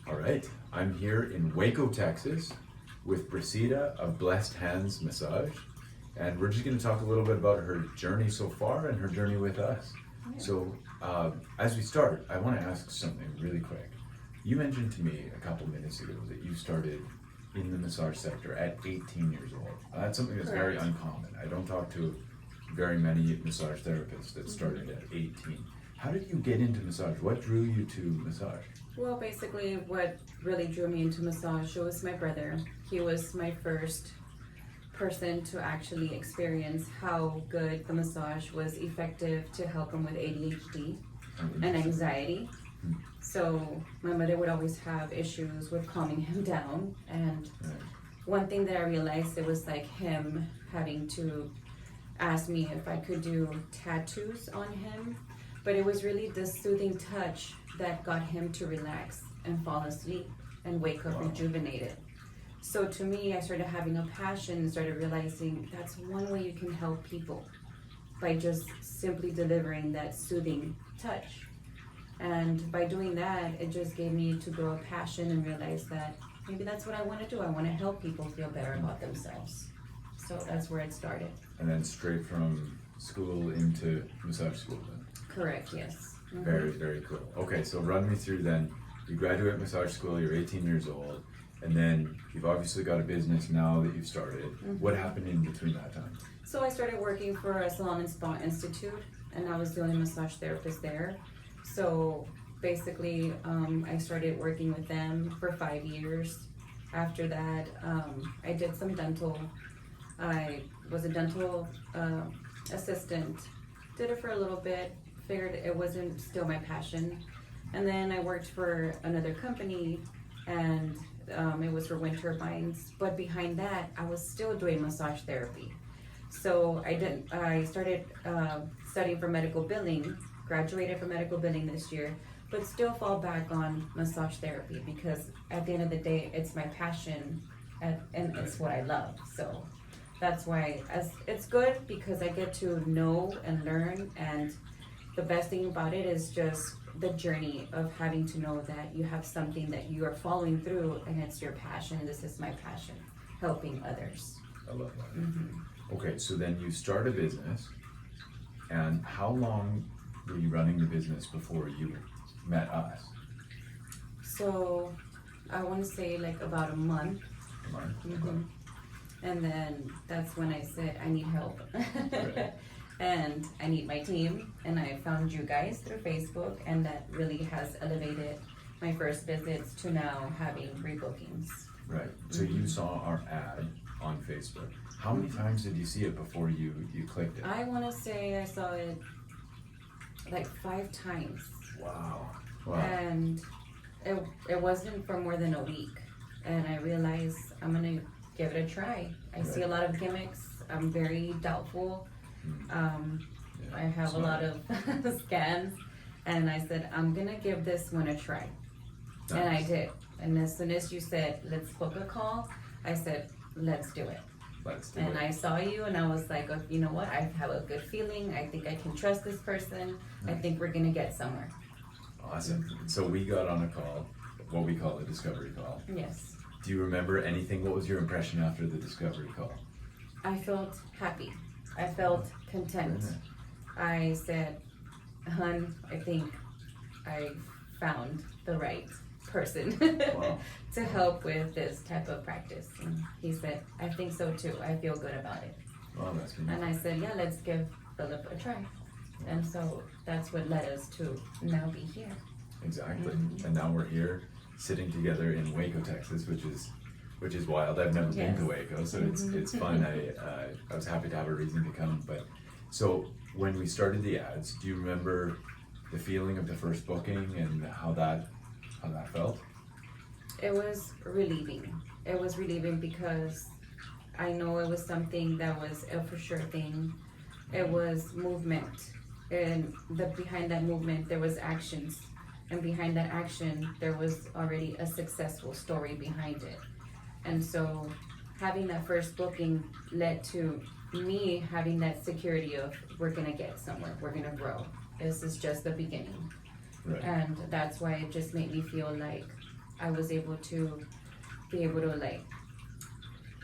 All right, I'm here in WACA Texas with Briseida of Blessed Hands Massage, and we're just going to talk a little bit about her journey so far and her journey with us. Yeah. So, as we start, I want to ask something really quick. You mentioned to me a couple minutes ago that you started in the massage sector at 18 years old. That's something that's very Correct. uncommon. I don't talk to very many massage therapists that started at 18. How did you get into massage? What drew you to massage? Well, basically, what really drew me into massage was my brother. He was my first person to actually experience how good the massage was effective to help him with ADHD and anxiety. So my mother would always have issues with calming him down, and one thing that I realized, it was like him having to ask me if I could do tattoos on him, but it was really the soothing touch that got him to relax and fall asleep and wake up rejuvenated. So to me, I started having a passion and started realizing that's one way you can help people, by just simply delivering that soothing touch. And by doing that, it just gave me to grow a passion and realize that maybe that's what I want to do. I want to help people feel better about themselves. So that's where it started. And then straight from school into massage school then? Correct, yes. Mm-hmm. Very, very cool. Okay, so run me through then. You graduate massage school, you're 18 years old, and then you've obviously got a business now that you've started. Mm-hmm. What happened in between that time? So I started working for a salon and spa institute, and I was the only massage therapist there. So basically, I started working with them for 5 years. After that, I did some dental. I was a dental assistant, did it for a little bit, figured it wasn't still my passion. And then I worked for another company, and it was for wind turbines. But behind that, I was still doing massage therapy. So I started studying for medical billing, graduated from medical billing this year, but still fall back on massage therapy because at the end of the day, it's my passion and it's what I love. So that's why it's good, because I get to know and learn, and the best thing about it is just the journey of having to know that you have something that you are following through and it's your passion. This is my passion, helping others. I love that. Mm-hmm. Okay, so then you start a business, and how long were you running the business before you met us? So I want to say like about a month. A month? Mm-hmm. And then that's when I said I need help. Right. And I need my team, and I found you guys through Facebook, and that really has elevated my first visits to now having rebookings. Right, so you saw our ad on Facebook. How many times did you see it before you clicked it? I want to say I saw it like 5 times. Wow. And it wasn't for more than a week, and I realized I'm gonna give it a try. I see a lot of gimmicks. I'm very doubtful. I have a lot of scans, and I said I'm gonna give this one a try. Nice. And I did. And as soon as you said let's book a call, I said let's do it. Let's do And it. I saw you, and I was like, oh, you know what? I have a good feeling. I think I can trust this person. I think we're gonna get somewhere. Awesome. So we got on a call, what we call a discovery call. Yes. Do you remember anything? What was your impression after the discovery call? I felt happy. I felt content. I said, hun, I think I found the right person to help with this type of practice. And he said, I think so too. I feel good about it. Oh, that's beautiful. And I said, yeah, let's give Philip a try. And so that's what led us to now be here. Exactly. And now we're here sitting together in WACA, Texas, which is wild. I've never been to WACA, so it's fun. I was happy to have a reason to come. But so when we started the ads, do you remember the feeling of the first booking and how that felt? It was relieving. It was relieving because I know it was something that was a for sure thing. It was movement, and behind that movement there was actions, and behind that action there was already a successful story behind it. And so having that first booking led to me having that security of we're gonna get somewhere, we're gonna grow. This is just the beginning. Right. And that's why it just made me feel like I was able to like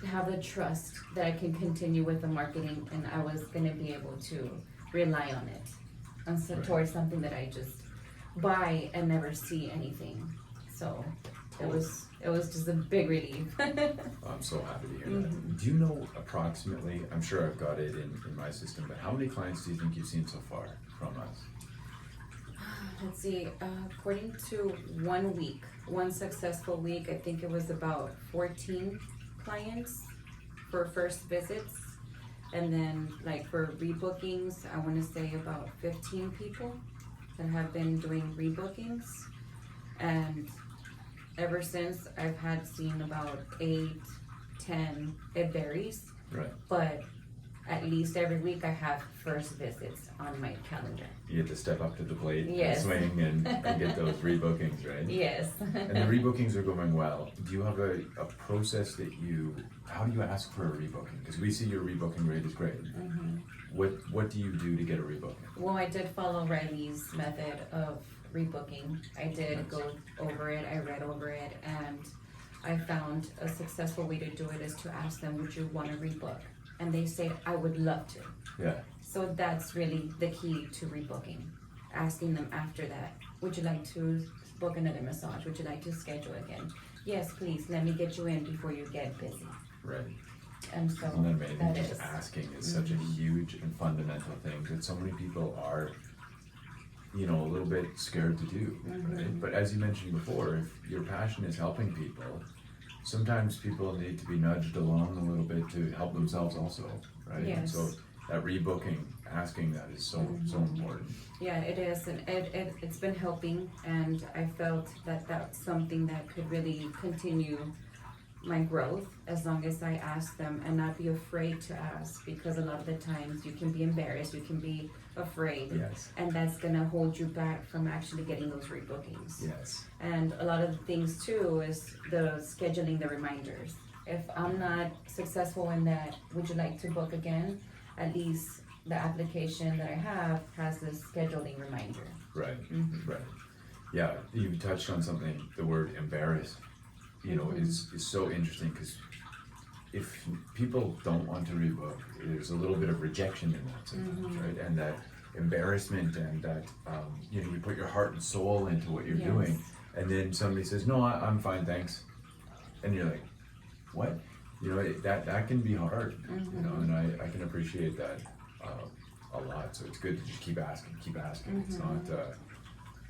have the trust that I can continue with the marketing, and I was gonna be able to rely on it, and so Right. towards something that I just buy and never see anything. So it was just a big relief. I'm so happy to hear that. Do you know approximately, I'm sure I've got it in my system, but how many clients do you think you've seen so far from us? Let's see, according to one successful week, I think it was about 14 clients for first visits. And then like for rebookings, I wanna say about 15 people that have been doing rebookings. And ever since, I've had seen about 8, 10, it varies, Right. but at least every week I have first visits on my calendar. You get to step up to the plate Yes. and swing and get those rebookings, right? Yes. And the rebookings are going well. Do you have a process that how do you ask for a rebooking? Because we see your rebooking rate is great. What do you do to get a rebooking? Well, I did follow Riley's method of rebooking. I did go over it, I read over it, and I found a successful way to do it is to ask them, would you want to rebook? And they say, I would love to. Yeah. So that's really the key to rebooking. Asking them after that, would you like to book another massage? Would you like to schedule again? Yes, please, let me get you in before you get busy. Right. And so Isn't that amazing? that Just is. asking is such a huge and fundamental thing that so many people are, a little bit scared to do, right? But as you mentioned before, if your passion is helping people, sometimes people need to be nudged along a little bit to help themselves also, right? And Yes. so that rebooking, asking that is so important. Yeah, it is, and it's been helping, and I felt that that's something that could really continue my growth as long as I ask them and not be afraid to ask, because a lot of the times you can be embarrassed, you can be afraid, Yes. and that's gonna hold you back from actually getting those rebookings. Yes. And a lot of the things too is the scheduling the reminders. If I'm not successful in that, would you like to book again? At least the application that I have has this scheduling reminder. Right. Right. Yeah, you touched on something, the word embarrassed, is so interesting, because if people don't want to rebook, there's a little bit of rejection in that sometimes, right? And that embarrassment, and that, you put your heart and soul into what you're doing, and then somebody says, no, I'm fine, thanks. And you're like, what? That can be hard, and I can appreciate that a lot. So it's good to just keep asking. It's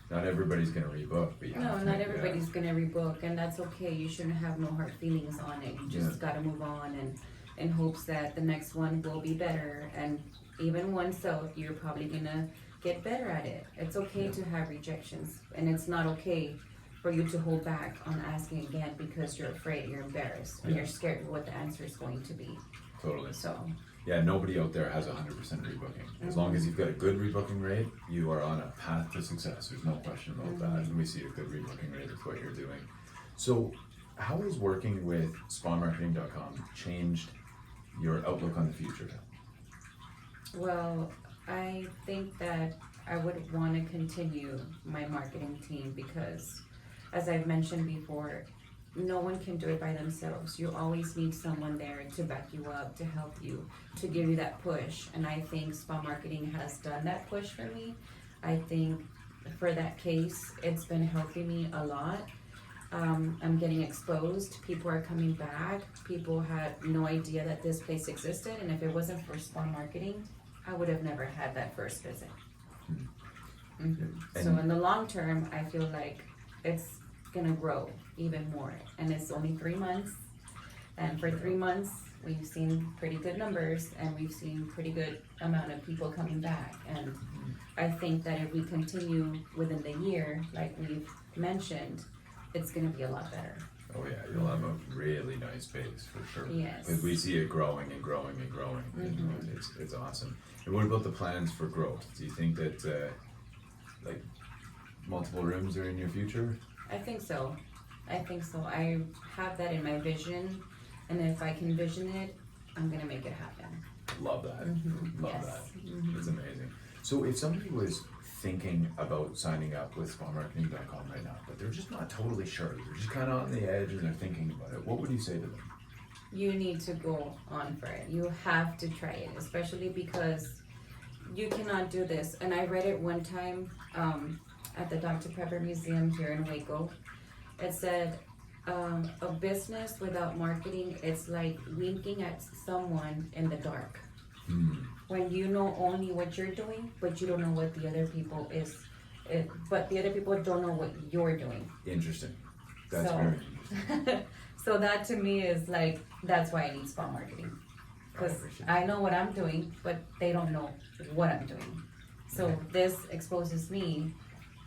not everybody's gonna rebook, but you No, have to not make- everybody's gonna rebook, and that's okay. You shouldn't have no hard feelings on it. You just gotta move on, and in hopes that the next one will be better. And even one so, you're probably gonna get better at it. It's okay to have rejections, and it's not okay for you to hold back on asking again because you're afraid, you're embarrassed, and you're scared of what the answer is going to be. Totally. So, Yeah, nobody out there has 100% rebooking. As long as you've got a good rebooking rate, you are on a path to success. There's no question about that. And we see a good rebooking rate with what you're doing. So how has working with spamarketing.com changed your outlook on the future? well, I think that I would want to continue my marketing team because, as I've mentioned before, no one can do it by themselves. You always need someone there to back you up, to help you, to give you that push. And I think spa marketing has done that push for me. I think for that case, it's been helping me a lot. I'm getting exposed. People are coming back. People had no idea that this place existed. And if it wasn't for spa marketing, I would have never had that first visit. So in the long term, I feel like it's gonna grow even more, and it's only 3 months, and for 3 months we've seen pretty good numbers, and we've seen pretty good amount of people coming back. And I think that if we continue within the year like we've mentioned, it's gonna be a lot better. Oh yeah, you'll have a really nice base for sure. Yes. Because we see it growing and growing and growing. It's awesome. And what about the plans for growth? Do you think that like multiple rooms are in your future? I think so. I have that in my vision, and if I can vision it, I'm gonna make it happen. Love that. Love Yes. that. It's amazing. So if somebody was thinking about signing up with spamarketing.com right now, but they're just not totally sure. They're just kind of on the edge and they're thinking about it. What would you say to them? You need to go on for it. You have to try it, especially because you cannot do this. And I read it one time at the Dr. Pepper Museum here in Waco. It said, a business without marketing, it's like winking at someone in the dark. When you know only what you're doing, but you don't know what the other people but the other people don't know what you're doing. Interesting. That's So- very interesting. So that to me is like, that's why I need spot marketing. Because appreciate I know what I'm doing, but they don't know what I'm doing. So this exposes me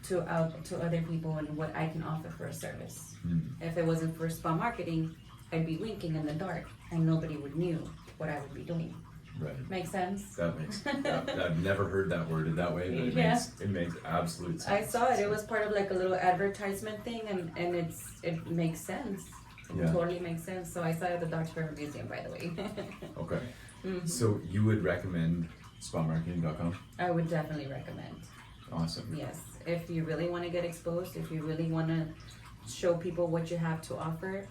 to other people and what I can offer for a service. If it wasn't for spot marketing, I'd be winking in the dark and nobody would knew what I would be doing. Right. Make sense? That makes. I've never heard that worded that way, but it makes absolute sense. I saw it. It was part of like a little advertisement thing, and it makes sense. It Yeah. totally makes sense. So I saw it at the Dr. Pepper Museum, by the way. Okay. So you would recommend spamarketing.com? I would definitely recommend. Awesome. Yes, if you really want to get exposed, if you really want to show people what you have to offer,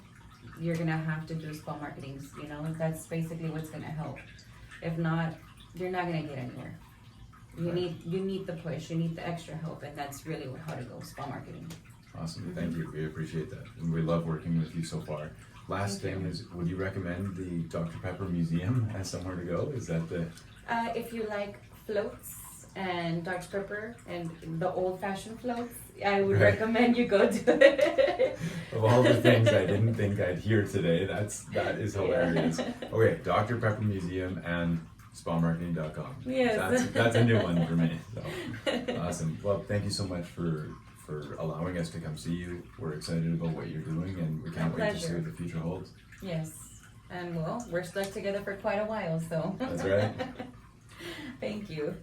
you're gonna have to do spot marketing. You know, that's basically what's gonna help. If not, you're not gonna get anywhere. You need the push. You need the extra help, and that's really how to go spot marketing. Awesome. Thank you. We appreciate that. And we love working with you so far. Last Thank thing you. is, would you recommend the Dr. Pepper Museum as somewhere to go? Is that the... If you like floats and Dr. Pepper and the old-fashioned floats, I would Right. recommend you go do it. Of all the things I didn't think I'd hear today, that is hilarious. Okay, Dr. Pepper Museum and spamarketing.com. Yes. That's a new one for me. So awesome. Well, thank you so much for allowing us to come see you. We're excited about what you're doing, and we can't wait to see pleasure. what the future holds. Yes, and well, we're stuck together for quite a while, so. That's right. Thank you.